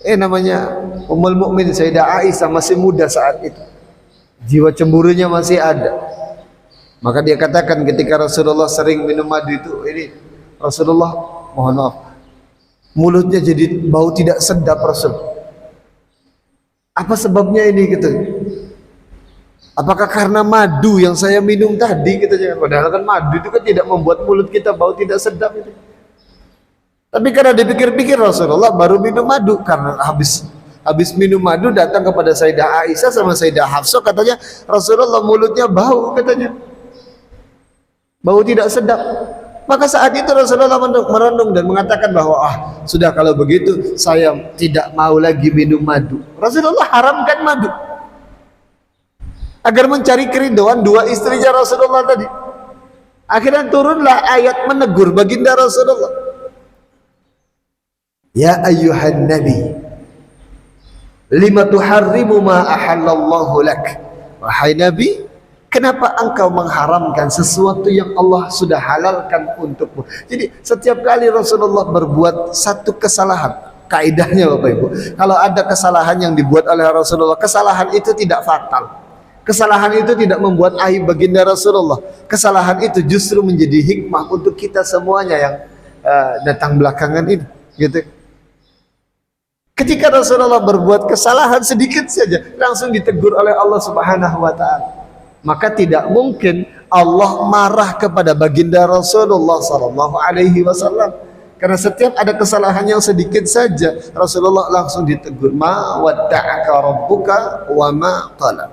Namanya Ummul Mukmin Sayyidah Aisyah masih muda saat itu, jiwa cemburunya masih ada. Maka dia katakan ketika Rasulullah sering minum madu itu, ini Rasulullah mohon maaf, mulutnya jadi bau tidak sedap Rasul. Apa sebabnya ini gitu? Apakah karena madu yang saya minum tadi gitu? Padahal kan madu itu kan tidak membuat mulut kita bau tidak sedap itu. Tapi karena dipikir-pikir Rasulullah baru minum madu, karena habis minum madu datang kepada Sayyidah Aisyah sama Sayyidah Hafsah, katanya Rasulullah mulutnya bau katanya. Bau tidak sedap. Maka saat itu Rasulullah merenung dan mengatakan bahwa sudah kalau begitu saya tidak mau lagi minum madu. Rasulullah haramkan madu agar mencari keriduan dua istrinya Rasulullah tadi. Akhirnya turunlah ayat menegur baginda Rasulullah. Ya ayyuhan nabi, lima tuharrimu ma ahallallahu lak. Wahai nabi, kenapa engkau mengharamkan sesuatu yang Allah sudah halalkan untukmu? Jadi setiap kali Rasulullah berbuat satu kesalahan, kaidahnya Bapak Ibu, kalau ada kesalahan yang dibuat oleh Rasulullah, kesalahan itu tidak fatal. Kesalahan itu tidak membuat aib baginda Rasulullah. Kesalahan itu justru menjadi hikmah untuk kita semuanya yang datang belakangan ini, gitu. Ketika Rasulullah berbuat kesalahan sedikit saja, langsung ditegur oleh Allah Subhanahu wa taala. Maka tidak mungkin Allah marah kepada baginda Rasulullah sallallahu alaihi wasallam. Karena setiap ada kesalahan yang sedikit saja, Rasulullah langsung ditegur. Ma wadda'aka rabbuka wa ma qala.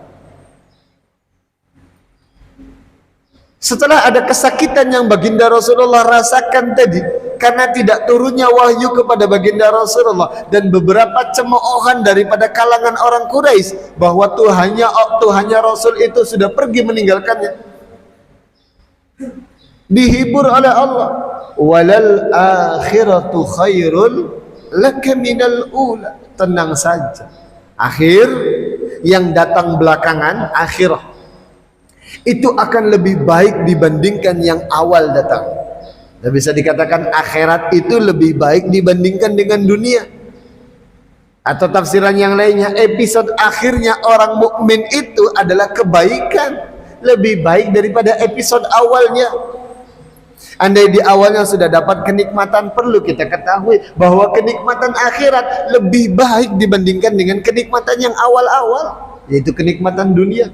Setelah ada kesakitan yang baginda Rasulullah rasakan tadi, karena tidak turunnya wahyu kepada baginda Rasulullah dan beberapa cemoohan daripada kalangan orang Quraisy bahwa Tuhannya Rasul itu sudah pergi meninggalkannya. Dihibur oleh Allah, walal akhiratu khairul laka minal ula. Tenang saja, akhir yang datang belakangan, akhirah itu akan lebih baik dibandingkan yang awal datang. Dan bisa dikatakan akhirat itu lebih baik dibandingkan dengan dunia. Atau tafsiran yang lainnya, episode akhirnya orang mukmin itu adalah kebaikan, lebih baik daripada episode awalnya. Andai di awalnya sudah dapat kenikmatan, perlu kita ketahui bahwa kenikmatan akhirat lebih baik dibandingkan dengan kenikmatan yang awal-awal, yaitu kenikmatan dunia.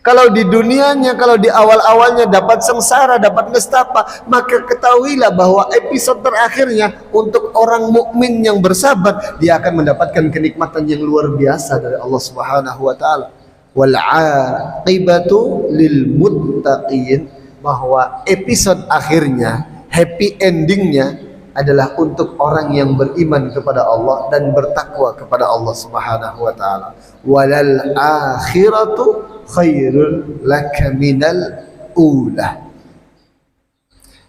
Kalau di dunianya, kalau di awal-awalnya dapat sengsara, dapat nestapa, maka ketahuilah bahwa episode terakhirnya untuk orang mukmin yang bersabar, dia akan mendapatkan kenikmatan yang luar biasa dari Allah Subhanahu wa taala. Wal 'aqibatu lil muttaqin, bahwa episode akhirnya, happy endingnya adalah untuk orang yang beriman kepada Allah dan bertakwa kepada Allah Subhanahu wa taala. Walal akhiratu khairul laka minal ula.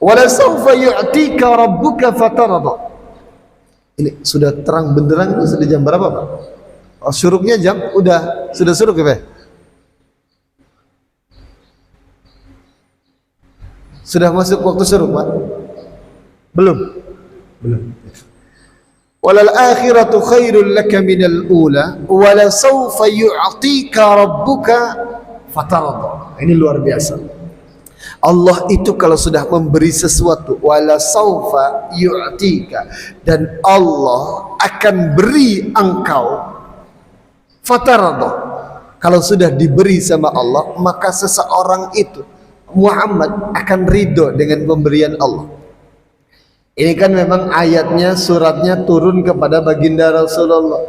Wala sawfa yu'tika rabbuka fatarda. Ini sudah terang benderang, itu sudah jam berapa, Pak? Oh, syuruknya sudah syuruk ya, Pak? Sudah masuk waktu syuruk, Pak? Belum. Walal akhiratu khairul laka minal ula wala sawfa yu'tika rabbuka fatarda. Ini luar biasa. Allah itu kalau sudah memberi sesuatu, wala sawfa yu'tika, dan Allah akan beri engkau fatarda. Kalau sudah diberi sama Allah, maka seseorang itu Muhammad akan ridho dengan pemberian Allah. Ini kan memang ayatnya, suratnya turun kepada baginda Rasulullah.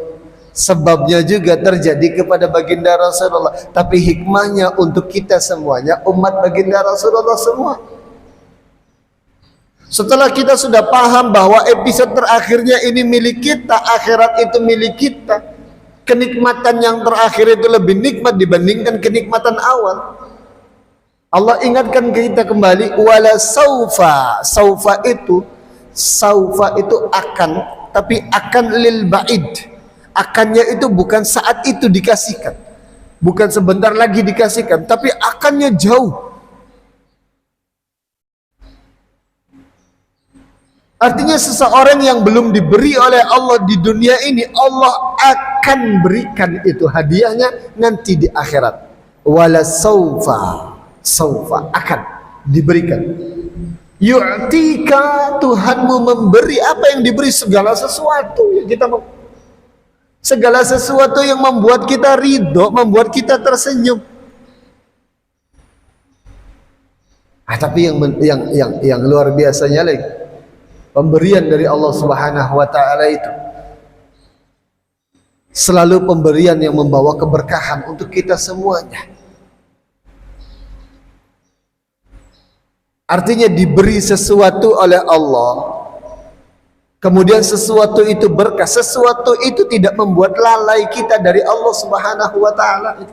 Sebabnya juga terjadi kepada baginda Rasulullah. Tapi hikmahnya untuk kita semuanya, umat baginda Rasulullah semua. Setelah kita sudah paham bahwa episode terakhirnya ini milik kita, akhirat itu milik kita, kenikmatan yang terakhir itu lebih nikmat dibandingkan kenikmatan awal. Allah ingatkan kita kembali, wala saufa. Saufa itu akan, tapi akan lil ba'id. Akannya itu bukan saat itu dikasihkan, bukan sebentar lagi dikasihkan, tapi akannya jauh. Artinya seseorang yang belum diberi oleh Allah di dunia ini, Allah akan berikan itu hadiahnya nanti di akhirat. Wala saufa akan diberikan. Yu'tika, Tuhanmu memberi. Apa yang diberi? Segala sesuatu yang kita mau, segala sesuatu yang membuat kita ridho, membuat kita tersenyum. Tapi yang luar biasanya lagi, pemberian dari Allah Subhanahu wa taala itu selalu pemberian yang membawa keberkahan untuk kita semuanya. Artinya diberi sesuatu oleh Allah, kemudian sesuatu itu berkah, sesuatu itu tidak membuat lalai kita dari Allah Subhanahu wa taala.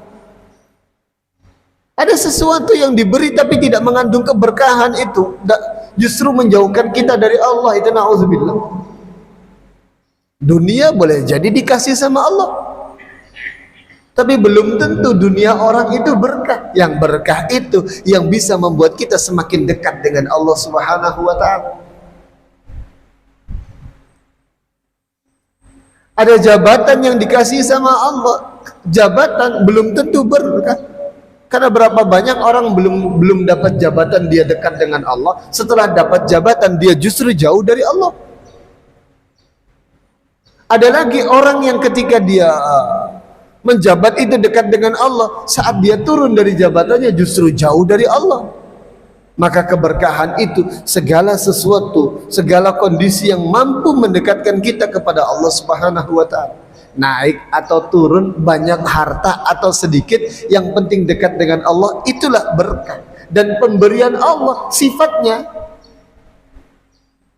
Ada sesuatu yang diberi tapi tidak mengandung keberkahan, itu justru menjauhkan kita dari Allah. Itu na'udzubillah. Dunia boleh jadi dikasih sama Allah, tapi belum tentu dunia orang itu berkah. Yang berkah itu yang bisa membuat kita semakin dekat dengan Allah Subhanahu wa ta'ala. Ada jabatan yang dikasih sama Allah, jabatan belum tentu berkah. Karena berapa banyak orang belum dapat jabatan dia dekat dengan Allah, setelah dapat jabatan dia justru jauh dari Allah. Ada lagi orang yang ketika dia menjabat itu dekat dengan Allah, saat dia turun dari jabatannya justru jauh dari Allah. Maka keberkahan itu segala sesuatu, segala kondisi yang mampu mendekatkan kita kepada Allah Subhanahu wa ta'ala. Naik atau turun, banyak harta atau sedikit, yang penting dekat dengan Allah, itulah berkah. Dan pemberian Allah sifatnya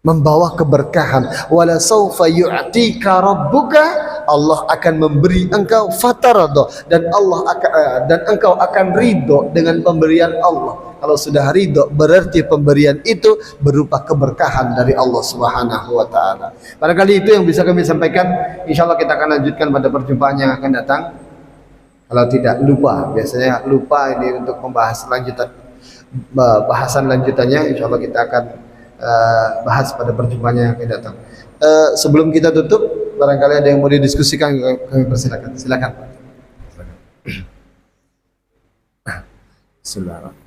membawa keberkahan. Wala saufa yu'tika rabbuka, Allah akan memberi engkau fatarado, dan Allah akan dan engkau akan ridho dengan pemberian Allah. Kalau sudah ridho berarti pemberian itu berupa keberkahan dari Allah Subhanahu wa taala. Barangkali itu yang bisa kami sampaikan. Insyaallah kita akan lanjutkan pada perjumpaan yang akan datang. Kalau tidak lupa, biasanya lupa ini untuk membahas lanjutan bahasan lanjutannya, insyaallah kita akan bahas pada perjumpaan yang akan datang. Sebelum kita tutup, barangkali ada yang mau didiskusikan, kami persilakan. Silakan. Bismillahirrahmanirrahim.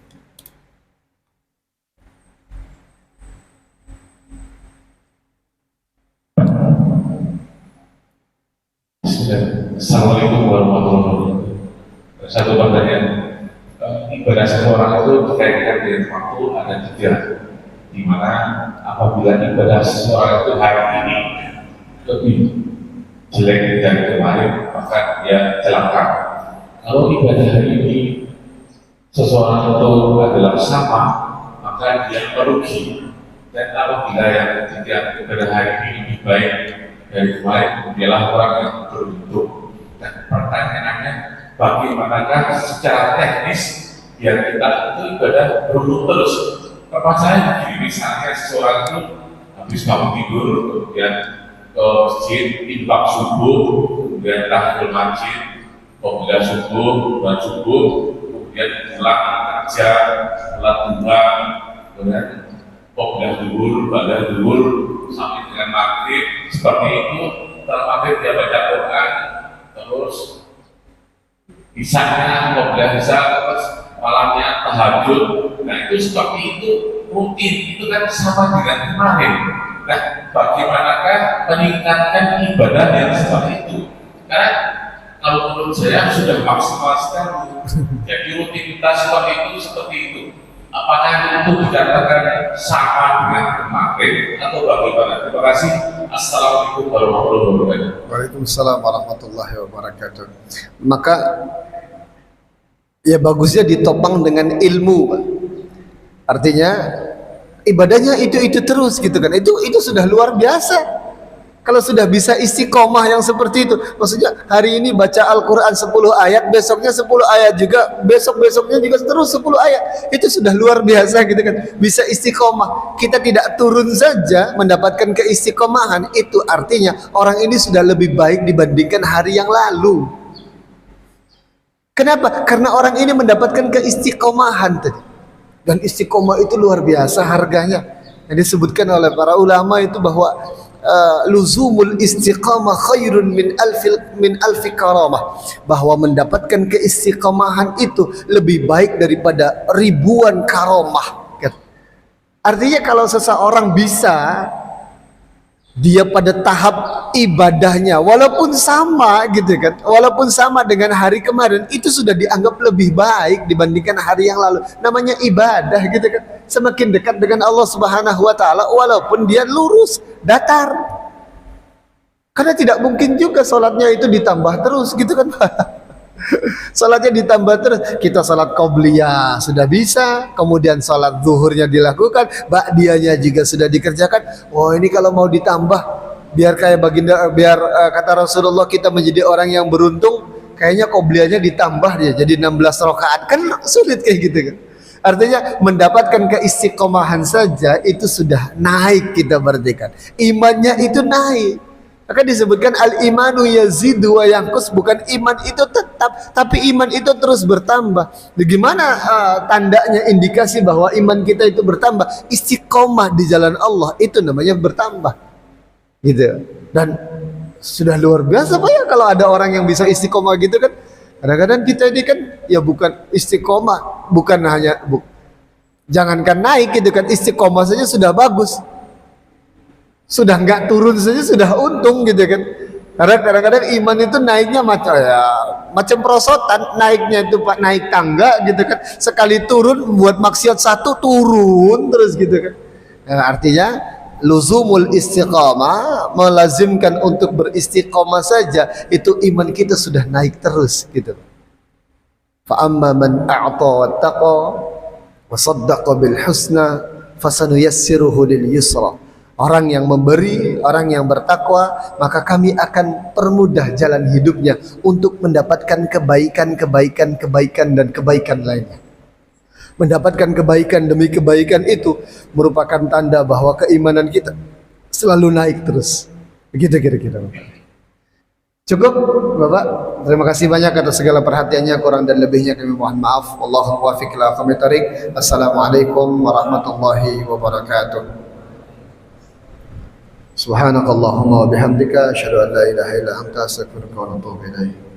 Assalamualaikum warahmatullahi wabarakatuh. Satu pertanyaan, ibadah seseorang itu dikaitkan dengan waktu ada tiga, di mana apabila ibadah seseorang itu hari ini lebih jelek dari kemarin, maka dia celaka. Kalau ibadah hari ini seseorang itu adalah sama, maka dia merugi. Dan apabila yang ketiga ibadah hari ini lebih baik dari kemarin, dialah orang yang beruntung. Dan pertanyaannya, bagaimanakah secara teknis biar kita itu ibadah beruntung terus? Permasalahan begini, misalnya seseorang itu habis bangun tidur, kemudian ke masjid, infak subuh, kemudian tahiyyatul masjid, kemudian subuh, kemudian pulang kerja, sholat duha, kemudian duhur, sampai dengan maghrib, seperti itu. Setelah maghrib dia baca Quran, terus isanya, kemudian bisa, terus malamnya tahajud. Nah itu seperti itu rutin, itu kan sama dengan kemarin. Nah bagaimanakah meningkatkan ibadah yang seperti itu? Karena kalau menurut saya sudah maksimal sekali. Jadi rutinitas seperti itu. Apakah itu dikatakan sama dengan kemarin atau bagaimana? Terima kasih. Assalamualaikum warahmatullahi wabarakatuh.
Waalaikumsalam warahmatullahi wabarakatuh. Maka ya bagusnya ditopang dengan ilmu, Pak. Artinya ibadahnya itu terus gitu kan. Itu sudah luar biasa. Kalau sudah bisa istiqomah yang seperti itu, maksudnya hari ini baca Al-Quran 10 ayat, besoknya 10 ayat juga, besoknya juga terus 10 ayat. Itu sudah luar biasa gitu kan. Bisa istiqomah. Kita tidak turun saja mendapatkan keistiqomahan, itu artinya orang ini sudah lebih baik dibandingkan hari yang lalu. Kenapa? Karena orang ini mendapatkan keistiqomahan tadi. Dan istiqomah itu luar biasa harganya. Yang disebutkan oleh para ulama itu bahwa luzumul istiqamah khairun min alfi karamah, bahwa mendapatkan keistiqomahan itu lebih baik daripada ribuan karamah. Artinya kalau seseorang bisa dia pada tahap ibadahnya walaupun sama gitu kan, walaupun sama dengan hari kemarin, itu sudah dianggap lebih baik dibandingkan hari yang lalu. Namanya ibadah gitu kan, semakin dekat dengan Allah Subhanahu wa taala walaupun dia lurus datar. Karena tidak mungkin juga sholatnya itu ditambah terus gitu kan. Salatnya ditambah terus. Kita salat qobliyah sudah bisa, kemudian salat zuhurnya dilakukan, ba'diyahnya juga sudah dikerjakan. Oh ini kalau mau ditambah biar kayak baginda, biar kata Rasulullah kita menjadi orang yang beruntung, kayaknya qobliyahnya ditambah dia jadi 16 rakaat. Kan sulit kayak gitu kan. Artinya mendapatkan keistiqomahan saja itu sudah naik, kita berarti kan. Imannya itu naik. Maka disebutkan al-imanu yazidu wa yanqus, bukan iman itu tetap, tapi iman itu terus bertambah. Bagaimana tandanya, indikasi bahwa iman kita itu bertambah? Istiqomah di jalan Allah, itu namanya bertambah. Gitu. Dan sudah luar biasa Pak ya kalau ada orang yang bisa istiqomah gitu kan. Kadang-kadang kita ini kan ya bukan istiqomah, bukan hanya jangankan naik gitu kan, istiqomah saja sudah bagus. Sudah nggak turun saja sudah untung gitu kan. Karena kadang-kadang iman itu naiknya macam perosotan, naiknya itu Pak, naik tangga gitu kan. Sekali turun buat maksiat satu, turun terus gitu kan. Nah, artinya luzumul istiqamah, melazimkan untuk beristiqamah saja, itu iman kita sudah naik terus gitu. Fa amma man a'ta wattaqa wa saddaqa bil husna fasanuyassiruhu lil yusra. Orang yang memberi, orang yang bertakwa, maka kami akan permudah jalan hidupnya untuk mendapatkan kebaikan dan kebaikan lainnya. Mendapatkan kebaikan demi kebaikan itu merupakan tanda bahwa keimanan kita selalu naik terus. Begitu kira-kira. Cukup Bapak, terima kasih banyak atas segala perhatiannya, kurang dan lebihnya kami mohon maaf. Wallahu muwaffiq ila aqwamit thariq. Assalamualaikum warahmatullahi wabarakatuh. Subhanakallahumma wa bihamdika asyhadu an la ilaha illa anta astaghfiruka wa atubu ilaik.